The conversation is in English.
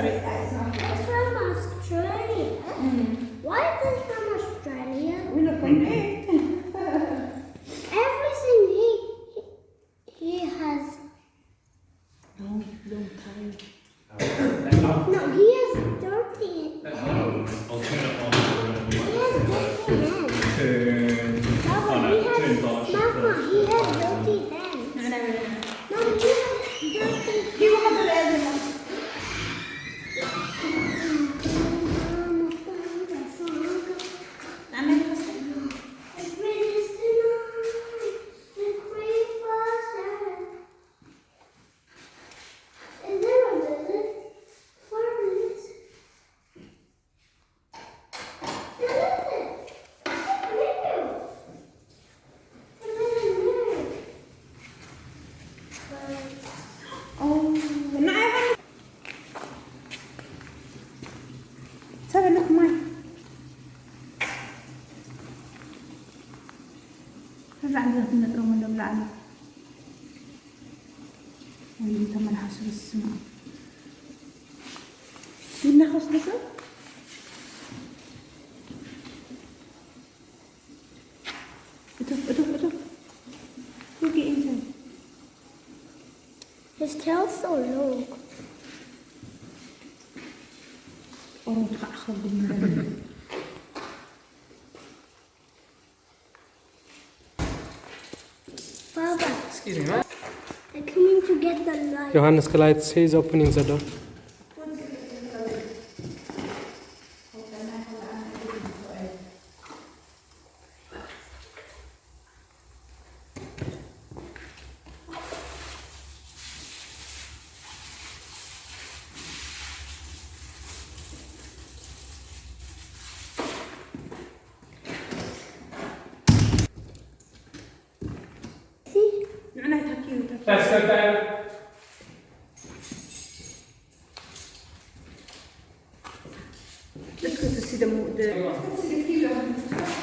sorry. It's from Australia. Why is it from Australia? We look on it. Everything he has. Long time. No, he has dirty hands. I'll turn it on. He has dirty hands. Turn. Mama, no, turn large. Mama, he has dirty hands. No, no, no. Mama, he has dirty He will have the laser. Rạng được mình còn mình đâm lại được. Hindi taman hasos mo. Hindi na hasos na. Ito. Look inside. His tail's so long. Oh, kakagumanda. Papa, Excuse me, man. they're coming to get the light. Johannes Geleit says opening the door. See? Let's go down. Let's go to see the